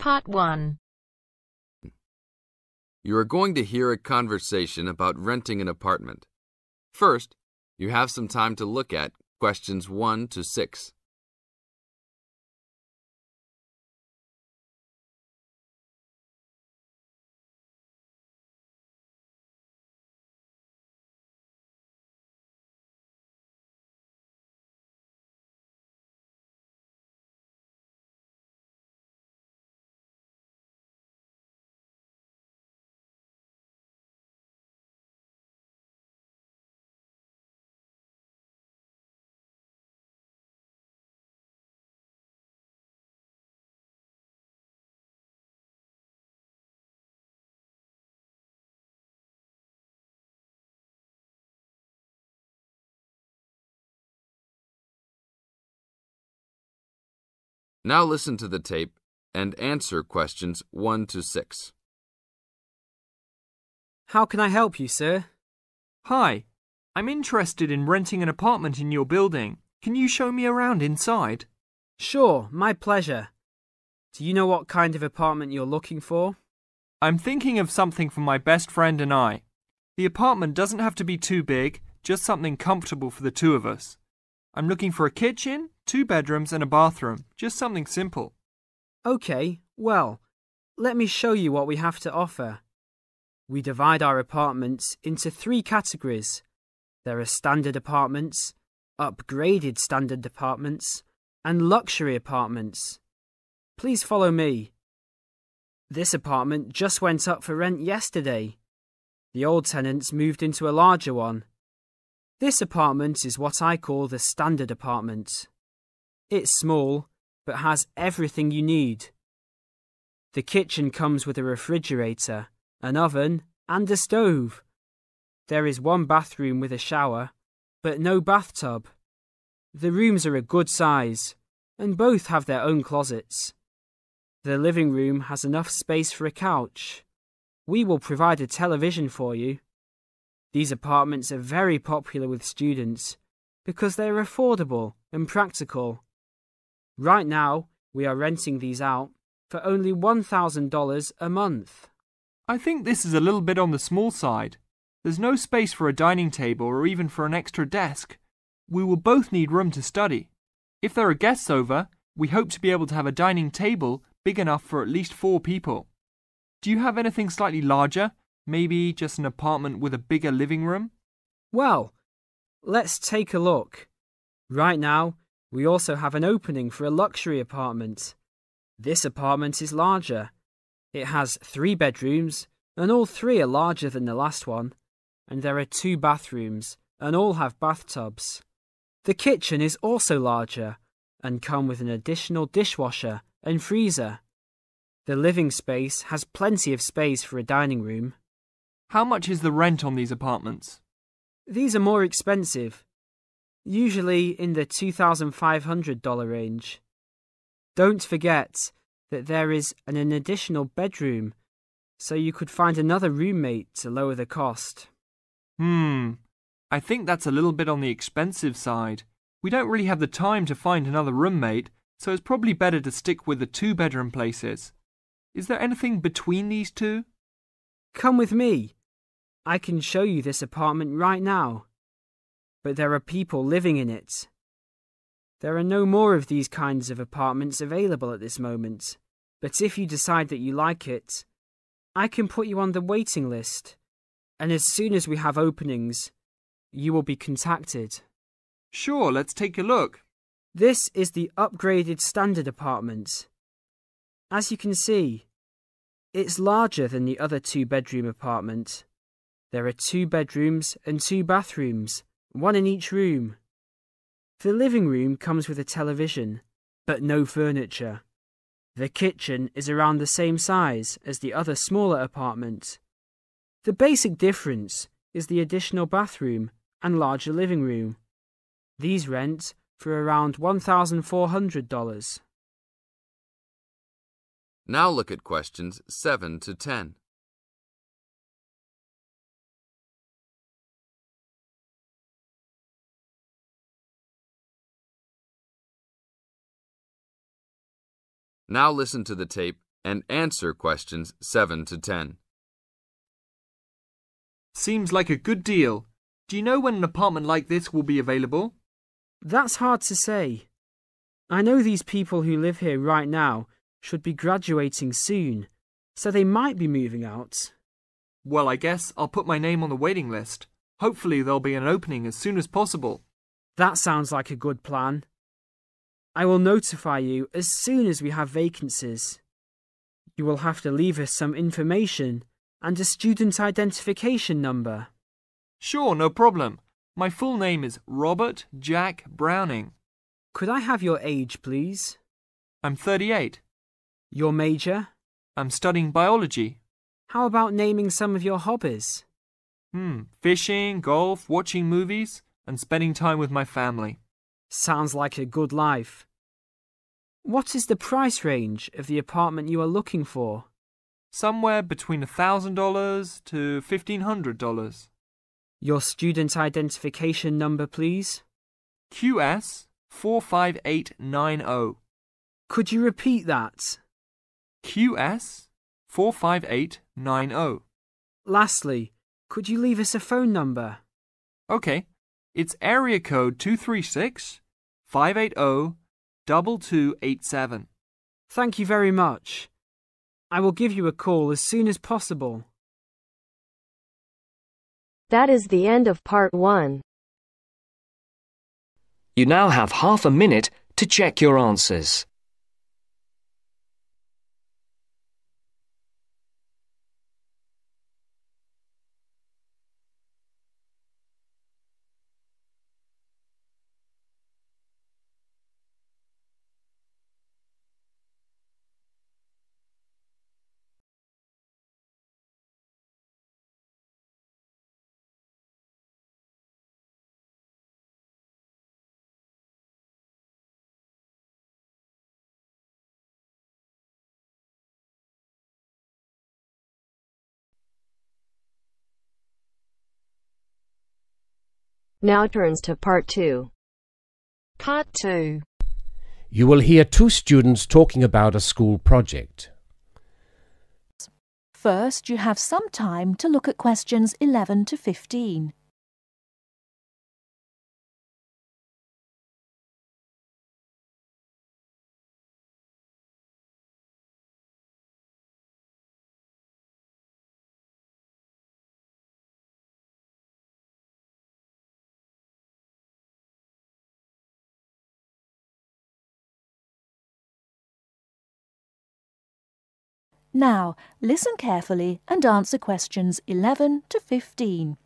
Part 1. You are going to hear a conversation about renting an apartment. First, you have some time to look at questions 1 to 6. Now listen to the tape and answer questions 1 to 6. How can I help you, sir? Hi, I'm interested in renting an apartment in your building. Can you show me around inside? Sure, my pleasure. Do you know what kind of apartment you're looking for? I'm thinking of something for my best friend and I. The apartment doesn't have to be too big, just something comfortable for the two of us. I'm looking for a kitchen, 2 bedrooms and a bathroom, just something simple. Okay, well, let me show you what we have to offer. We divide our apartments into 3 categories. There are standard apartments, upgraded standard apartments, and luxury apartments. Please follow me. This apartment just went up for rent yesterday. The old tenants moved into a larger one. This apartment is what I call the standard apartment. It's small, but has everything you need. The kitchen comes with a refrigerator, an oven, and a stove. There is 1 bathroom with a shower, but no bathtub. The rooms are a good size, and both have their own closets. The living room has enough space for a couch. We will provide a television for you. These apartments are very popular with students because they are affordable and practical. Right now, we are renting these out for only $1,000 a month. I think this is a little bit on the small side. There's no space for a dining table or even for an extra desk. We will both need room to study. If there are guests over, we hope to be able to have a dining table big enough for at least 4 people. Do you have anything slightly larger? Maybe just an apartment with a bigger living room? Well, let's take a look. Right now, we also have an opening for a luxury apartment. This apartment is larger. It has 3 bedrooms, and all 3 are larger than the last one. And there are 2 bathrooms, and all have bathtubs. The kitchen is also larger, and come with an additional dishwasher and freezer. The living space has plenty of space for a dining room. How much is the rent on these apartments? These are more expensive, usually in the $2,500 range. Don't forget that there is an additional bedroom, so you could find another roommate to lower the cost. I think that's a little bit on the expensive side. We don't really have the time to find another roommate, so it's probably better to stick with the 2-bedroom places. Is there anything between these 2? Come with me. I can show you this apartment right now. But there are people living in it. There are no more of these kinds of apartments available at this moment. But if you decide that you like it, I can put you on the waiting list. And as soon as we have openings, you will be contacted. Sure, let's take a look. This is the upgraded standard apartment. As you can see, it's larger than the other 2-bedroom apartment. There are 2 bedrooms and 2 bathrooms, 1 in each room. The living room comes with a television, but no furniture. The kitchen is around the same size as the other smaller apartment. The basic difference is the additional bathroom and larger living room. These rent for around $1,400. Now look at questions 7 to 10. Now listen to the tape and answer questions 7 to 10. Seems like a good deal. Do you know when an apartment like this will be available? That's hard to say. I know these people who live here right now should be graduating soon, so they might be moving out. Well, I guess I'll put my name on the waiting list. Hopefully there'll be an opening as soon as possible. That sounds like a good plan. I will notify you as soon as we have vacancies. You will have to leave us some information and a student identification number. Sure, no problem. My full name is Robert Jack Browning. Could I have your age, please? I'm 38. Your major? I'm studying biology. How about naming some of your hobbies? Fishing, golf, watching movies, and spending time with my family. Sounds like a good life. What is the price range of the apartment you are looking for? Somewhere between $1,000 to $1,500. Your student identification number, please? QS 45890. Could you repeat that? QS 45890. Lastly, could you leave us a phone number? Okay, it's area code 236 580 2287. Thank you very much. I will give you a call as soon as possible. That is the end of part 1. You now have half a minute to check your answers. Now turns to part 2. Part 2. You will hear two students talking about a school project. First, you have some time to look at questions 11 to 15. Now, listen carefully and answer questions 11 to 15.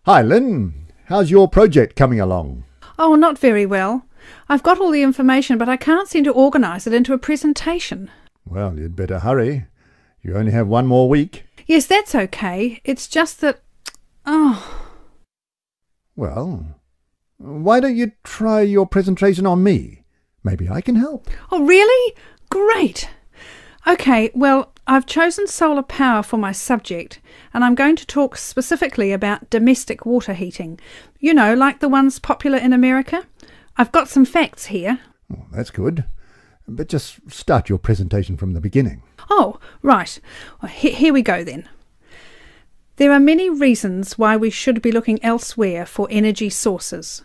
Hi, Lynn. How's your project coming along? Oh, not very well. I've got all the information, but I can't seem to organise it into a presentation. Well, you'd better hurry. You only have one more week. Yes, that's okay. It's just that... Well, why don't you try your presentation on me? Maybe I can help. Oh, really? Great! OK, well, I've chosen solar power for my subject, and I'm going to talk specifically about domestic water heating. You know, like the ones popular in America. I've got some facts here. Oh, that's good. But just start your presentation from the beginning. Oh, right. Well, here we go then. There are many reasons why we should be looking elsewhere for energy sources.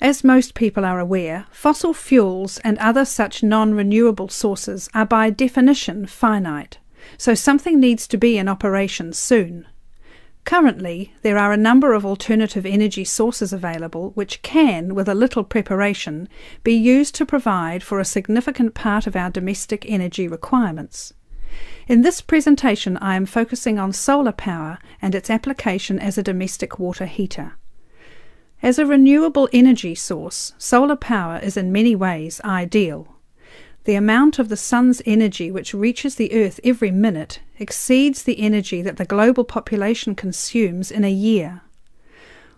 As most people are aware, fossil fuels and other such non-renewable sources are by definition finite, so something needs to be in operation soon. Currently, there are a number of alternative energy sources available which can, with a little preparation, be used to provide for a significant part of our domestic energy requirements. In this presentation, I am focusing on solar power and its application as a domestic water heater. As a renewable energy source, solar power is in many ways ideal. The amount of the sun's energy which reaches the earth every minute exceeds the energy that the global population consumes in a year.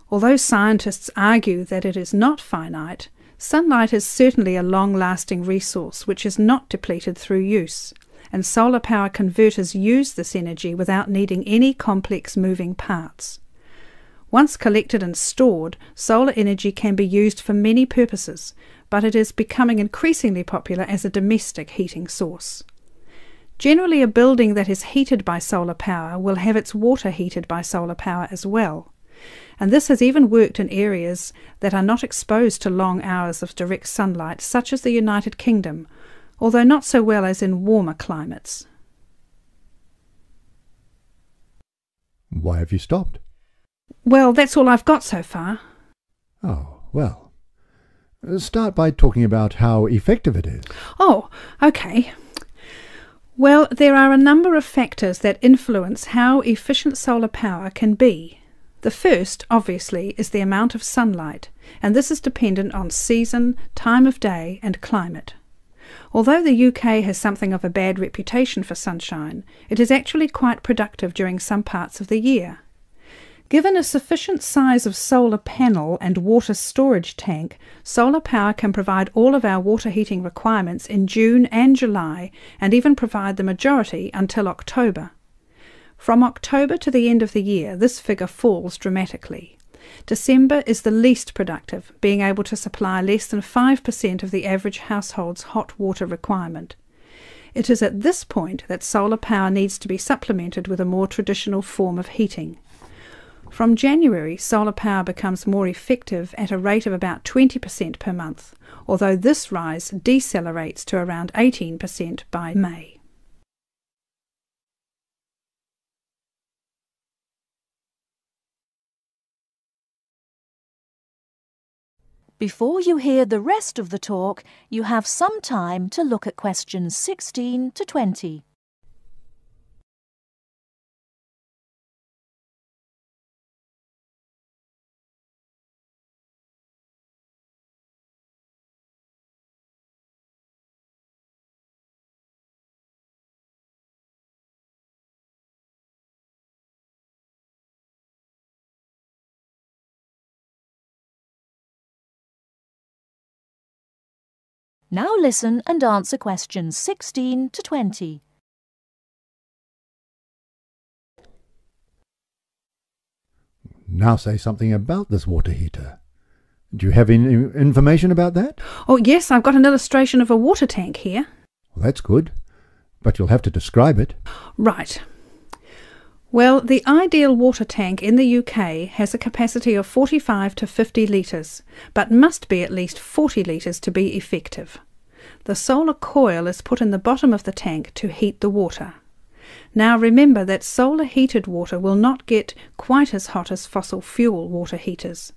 Although scientists argue that it is not finite, sunlight is certainly a long-lasting resource which is not depleted through use, and solar power converters use this energy without needing any complex moving parts. Once collected and stored, solar energy can be used for many purposes, but it is becoming increasingly popular as a domestic heating source. Generally, a building that is heated by solar power will have its water heated by solar power as well, and this has even worked in areas that are not exposed to long hours of direct sunlight, such as the United Kingdom, although not so well as in warmer climates. Why have you stopped? Well, that's all I've got so far. Oh, well. Start by talking about how effective it is. Oh, okay. Well, there are a number of factors that influence how efficient solar power can be. The first, obviously, is the amount of sunlight, and this is dependent on season, time of day, and climate. Although the UK has something of a bad reputation for sunshine, it is actually quite productive during some parts of the year. Given a sufficient size of solar panel and water storage tank, solar power can provide all of our water heating requirements in June and July, and even provide the majority until October. From October to the end of the year, this figure falls dramatically. December is the least productive, being able to supply less than 5% of the average household's hot water requirement. It is at this point that solar power needs to be supplemented with a more traditional form of heating. From January, solar power becomes more effective at a rate of about 20% per month, although this rise decelerates to around 18% by May. Before you hear the rest of the talk, you have some time to look at questions 16 to 20. Now listen and answer questions 16 to 20. Now say something about this water heater. Do you have any information about that? Oh yes, I've got an illustration of a water tank here. Well, that's good, but you'll have to describe it. Right. Well, the ideal water tank in the UK has a capacity of 45 to 50 litres, but must be at least 40 litres to be effective. The solar coil is put in the bottom of the tank to heat the water. Now remember that solar heated water will not get quite as hot as fossil fuel water heaters.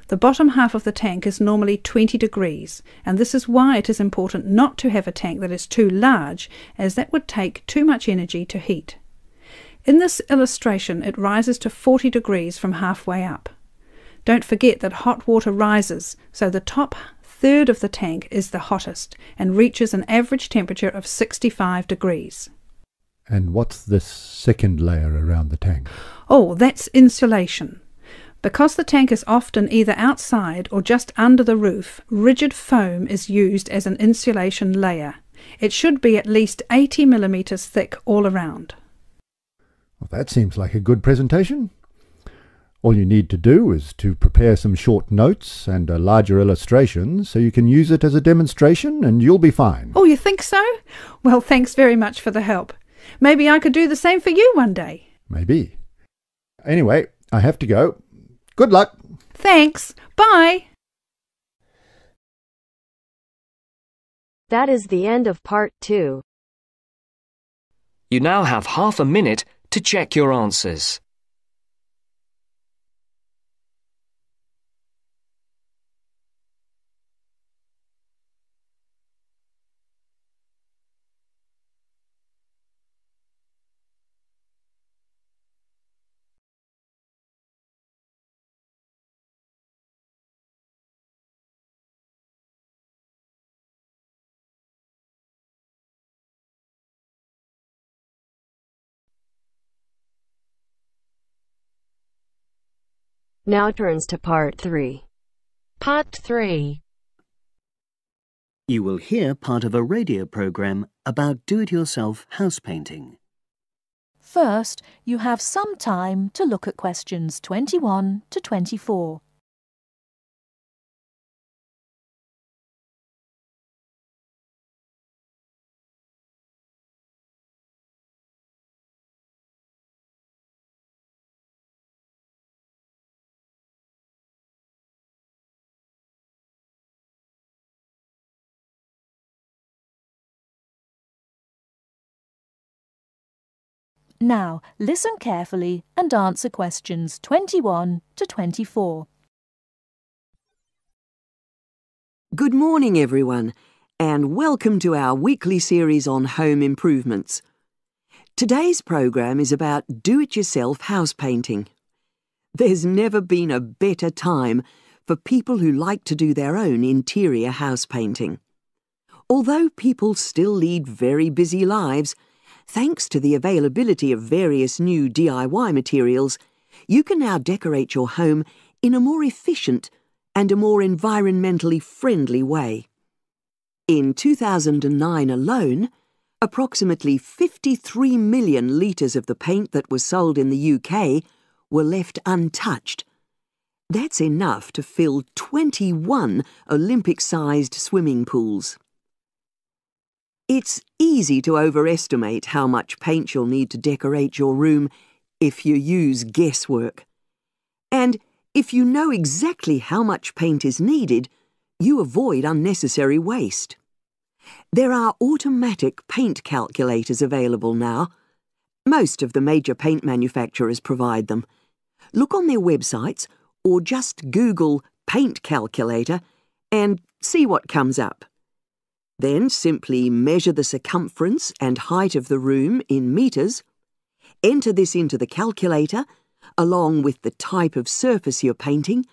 The bottom half of the tank is normally 20 degrees, and this is why it is important not to have a tank that is too large, as that would take too much energy to heat. In this illustration, it rises to 40 degrees from halfway up. Don't forget that hot water rises, so the top third of the tank is the hottest and reaches an average temperature of 65 degrees. And what's this second layer around the tank? Oh, that's insulation. Because the tank is often either outside or just under the roof, rigid foam is used as an insulation layer. It should be at least 80 millimetres thick all around. Well, that seems like a good presentation. All you need to do is to prepare some short notes and a larger illustration so you can use it as a demonstration and you'll be fine. Oh, you think so? Well, thanks very much for the help. Maybe I could do the same for you one day. Maybe. Anyway, I have to go. Good luck. Thanks. Bye. That is the end of part 2. You now have half a minute to check your answers. Now turns to part 3. Part 3. You will hear part of a radio program about do-it-yourself house painting. First, you have some time to look at questions 21 to 24. Now, listen carefully and answer questions 21 to 24. Good morning, everyone, and welcome to our weekly series on home improvements. Today's programme is about do-it-yourself house painting. There's never been a better time for people who like to do their own interior house painting. Although people still lead very busy lives, thanks to the availability of various new DIY materials, you can now decorate your home in a more efficient and a more environmentally friendly way. In 2009 alone, approximately 53 million litres of the paint that was sold in the UK were left untouched. That's enough to fill 21 Olympic-sized swimming pools. It's easy to overestimate how much paint you'll need to decorate your room if you use guesswork. And if you know exactly how much paint is needed, you avoid unnecessary waste. There are automatic paint calculators available now. Most of the major paint manufacturers provide them. Look on their websites or just Google paint calculator and see what comes up. Then simply measure the circumference and height of the room in metres, enter this into the calculator along with the type of surface you're painting,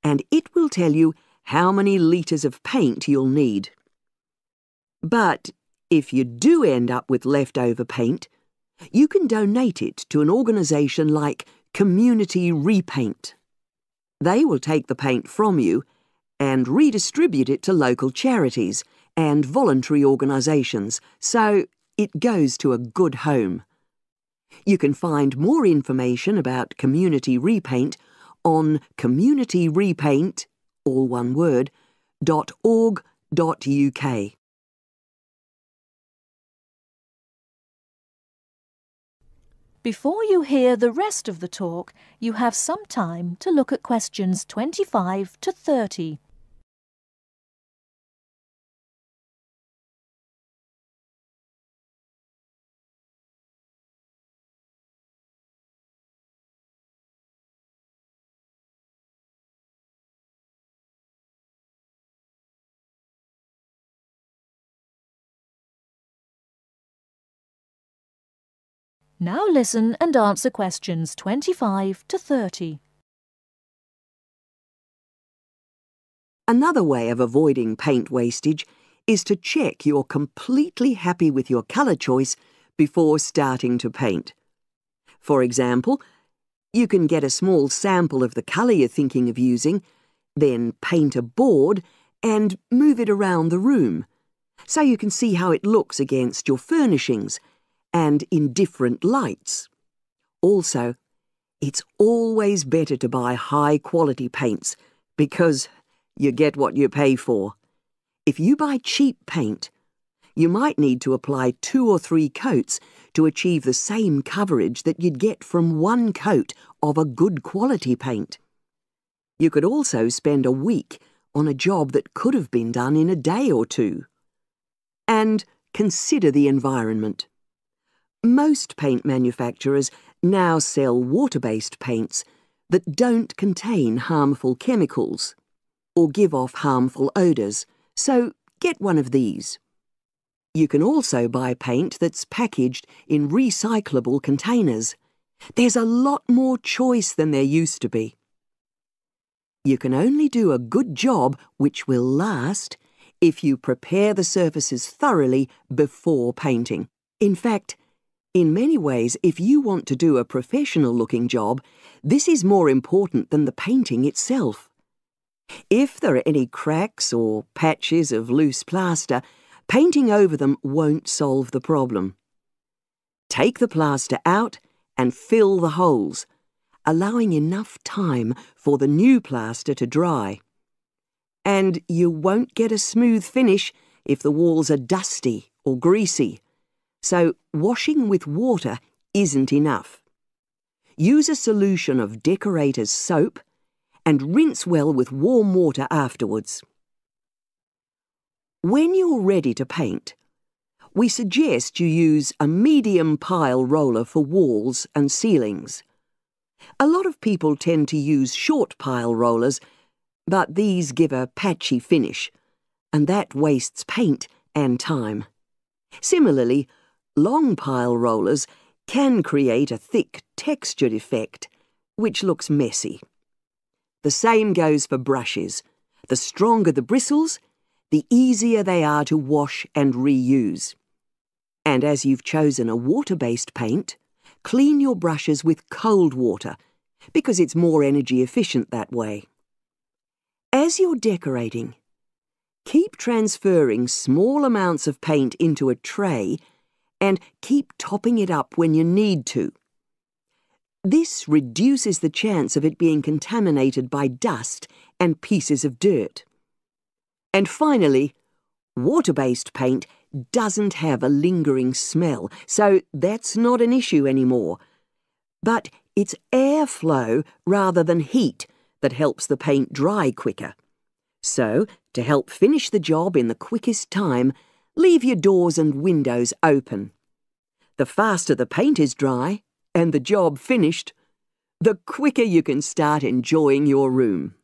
and it will tell you how many litres of paint you'll need. But if you do end up with leftover paint, you can donate it to an organisation like Community Repaint. They will take the paint from you and redistribute it to local charities and voluntary organisations, so it goes to a good home. You can find more information about Community Repaint on communityrepaint, all one word, .org.uk. Before you hear the rest of the talk, you have some time to look at questions 25 to 30. Now listen and answer questions 25 to 30. Another way of avoiding paint wastage is to check you're completely happy with your colour choice before starting to paint. For example, you can get a small sample of the colour you're thinking of using, then paint a board and move it around the room, so you can see how it looks against your furnishings and in different lights. Also, it's always better to buy high-quality paints because you get what you pay for. If you buy cheap paint, you might need to apply 2 or 3 coats to achieve the same coverage that you'd get from 1 coat of a good quality paint. You could also spend a week on a job that could have been done in a day or 2. And consider the environment. Most paint manufacturers now sell water-based paints that don't contain harmful chemicals or give off harmful odours, so get one of these. You can also buy paint that's packaged in recyclable containers. There's a lot more choice than there used to be. You can only do a good job which will last if you prepare the surfaces thoroughly before painting. In fact, in many ways, if you want to do a professional-looking job, this is more important than the painting itself. If there are any cracks or patches of loose plaster, painting over them won't solve the problem. Take the plaster out and fill the holes, allowing enough time for the new plaster to dry. And you won't get a smooth finish if the walls are dusty or greasy. So washing with water isn't enough. Use a solution of decorator's soap and rinse well with warm water afterwards. When you're ready to paint, we suggest you use a medium pile roller for walls and ceilings. A lot of people tend to use short pile rollers, but these give a patchy finish, and that wastes paint and time. Similarly, long pile rollers can create a thick, textured effect, which looks messy. The same goes for brushes. The stronger the bristles, the easier they are to wash and reuse. And as you've chosen a water-based paint, clean your brushes with cold water, because it's more energy efficient that way. As you're decorating, keep transferring small amounts of paint into a tray and keep topping it up when you need to. This reduces the chance of it being contaminated by dust and pieces of dirt. And finally, water-based paint doesn't have a lingering smell, so that's not an issue anymore. But it's airflow rather than heat that helps the paint dry quicker. So, to help finish the job in the quickest time, leave your doors and windows open. The faster the paint is dry and the job finished, the quicker you can start enjoying your room.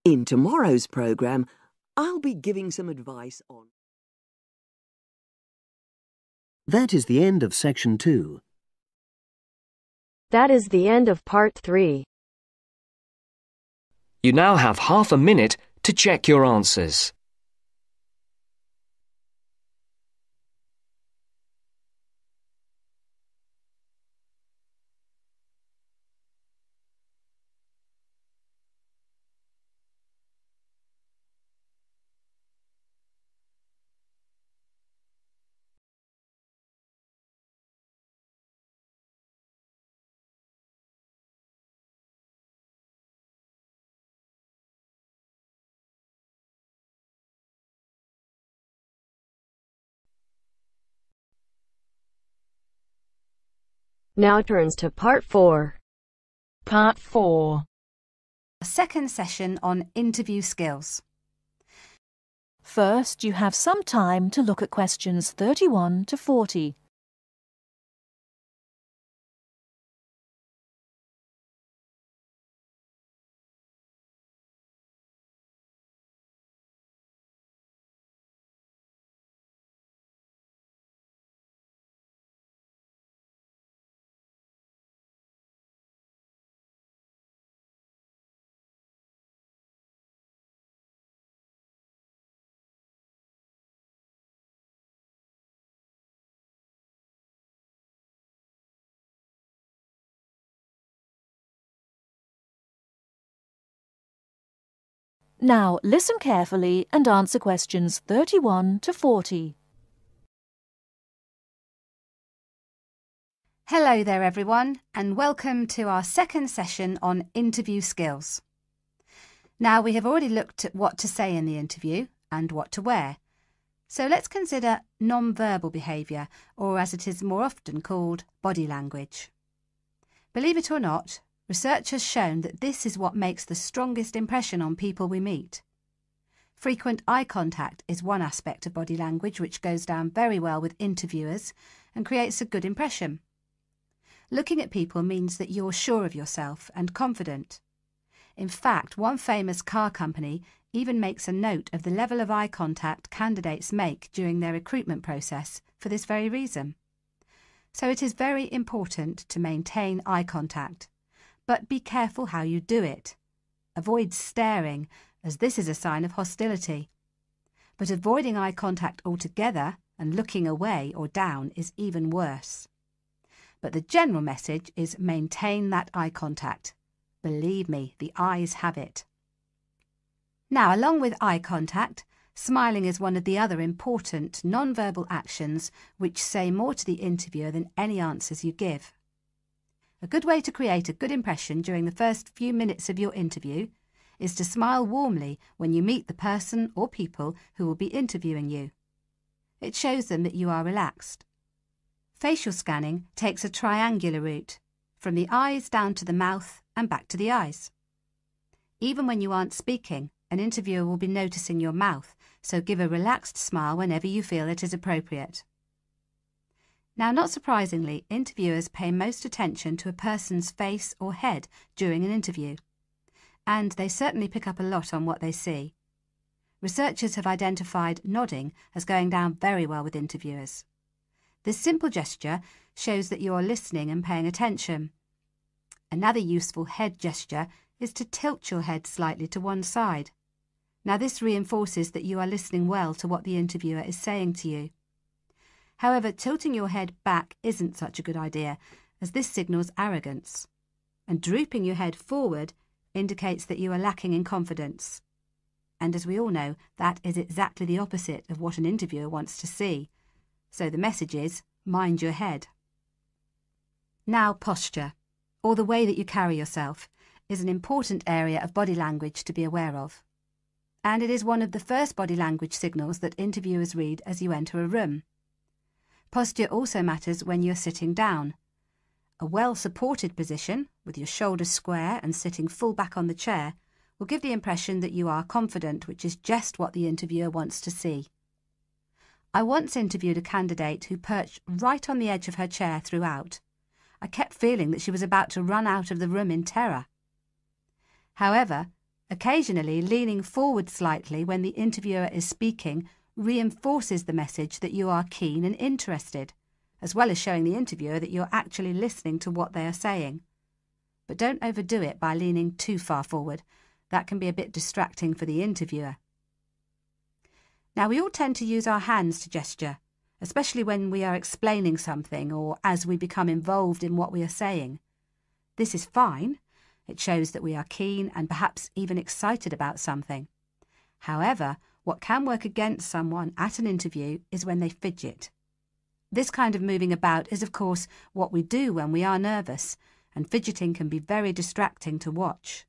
In tomorrow's programme, I'll be giving some advice on... That is the end of section 2. That is the end of part 3. You now have half a minute to check your answers. Now turns to part 4. Part 4. A second session on interview skills. First, you have some time to look at questions 31 to 40. Now listen carefully and answer questions 31 to 40. Hello there everyone, and welcome to our second session on interview skills. Now we have already looked at what to say in the interview and what to wear. So let's consider non-verbal behaviour, or as it is more often called, body language. Believe it or not, research has shown that this is what makes the strongest impression on people we meet. Frequent eye contact is one aspect of body language which goes down very well with interviewers and creates a good impression. Looking at people means that you're sure of yourself and confident. In fact, one famous car company even makes a note of the level of eye contact candidates make during their recruitment process for this very reason. So it is very important to maintain eye contact. But be careful how you do it. Avoid staring, as this is a sign of hostility. But avoiding eye contact altogether and looking away or down is even worse. But the general message is maintain that eye contact. Believe me, the eyes have it. Now, along with eye contact, smiling is one of the other important non-verbal actions which say more to the interviewer than any answers you give. A good way to create a good impression during the first few minutes of your interview is to smile warmly when you meet the person or people who will be interviewing you. It shows them that you are relaxed. Facial scanning takes a triangular route, from the eyes down to the mouth and back to the eyes. Even when you aren't speaking, an interviewer will be noticing your mouth, so give a relaxed smile whenever you feel it is appropriate. Now, not surprisingly, interviewers pay most attention to a person's face or head during an interview, and they certainly pick up a lot on what they see. Researchers have identified nodding as going down very well with interviewers. This simple gesture shows that you are listening and paying attention. Another useful head gesture is to tilt your head slightly to one side. Now, this reinforces that you are listening well to what the interviewer is saying to you. However, tilting your head back isn't such a good idea, as this signals arrogance. And drooping your head forward indicates that you are lacking in confidence. And as we all know, that is exactly the opposite of what an interviewer wants to see. So the message is, mind your head. Now, posture, or the way that you carry yourself, is an important area of body language to be aware of. And it is one of the first body language signals that interviewers read as you enter a room. Posture also matters when you're sitting down. A well-supported position, with your shoulders square and sitting full back on the chair, will give the impression that you are confident, which is just what the interviewer wants to see. I once interviewed a candidate who perched right on the edge of her chair throughout. I kept feeling that she was about to run out of the room in terror. However, occasionally leaning forward slightly when the interviewer is speaking reinforces the message that you are keen and interested, as well as showing the interviewer that you're actually listening to what they are saying. But don't overdo it by leaning too far forward. That can be a bit distracting for the interviewer. Now, we all tend to use our hands to gesture, especially when we are explaining something or as we become involved in what we are saying. This is fine. It shows that we are keen and perhaps even excited about something. However, what can work against someone at an interview is when they fidget. This kind of moving about is, of course, what we do when we are nervous, and fidgeting can be very distracting to watch.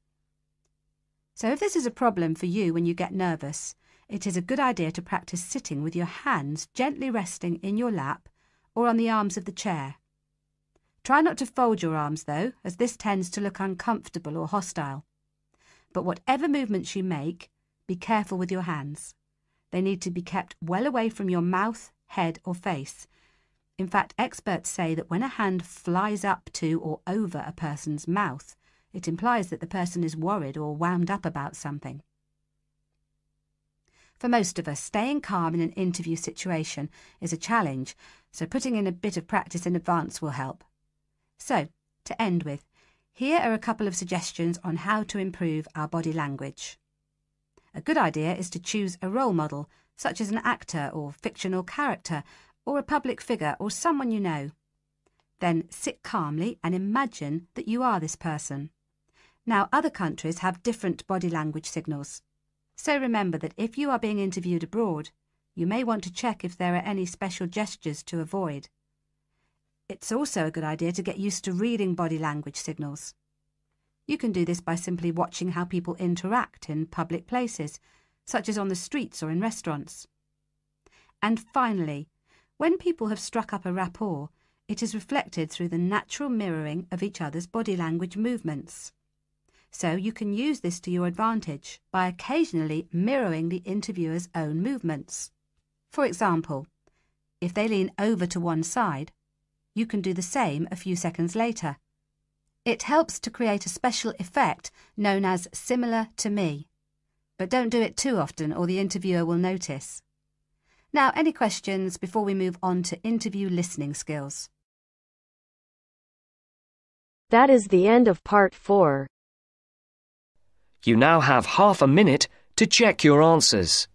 So if this is a problem for you when you get nervous, it is a good idea to practice sitting with your hands gently resting in your lap or on the arms of the chair. Try not to fold your arms, though, as this tends to look uncomfortable or hostile. But whatever movements you make, be careful with your hands. They need to be kept well away from your mouth, head or face. In fact, experts say that when a hand flies up to or over a person's mouth, it implies that the person is worried or wound up about something. For most of us, staying calm in an interview situation is a challenge, so putting in a bit of practice in advance will help. So, to end with, here are a couple of suggestions on how to improve our body language. A good idea is to choose a role model, such as an actor or fictional character, or a public figure or someone you know. Then sit calmly and imagine that you are this person. Now, other countries have different body language signals. So remember that if you are being interviewed abroad, you may want to check if there are any special gestures to avoid. It's also a good idea to get used to reading body language signals. You can do this by simply watching how people interact in public places, such as on the streets or in restaurants. And finally, when people have struck up a rapport, it is reflected through the natural mirroring of each other's body language movements. So you can use this to your advantage by occasionally mirroring the interviewer's own movements. For example, if they lean over to one side, you can do the same a few seconds later. It helps to create a special effect known as similar to me. But don't do it too often or the interviewer will notice. Now, any questions before we move on to interview listening skills? That is the end of part 4. You now have half a minute to check your answers.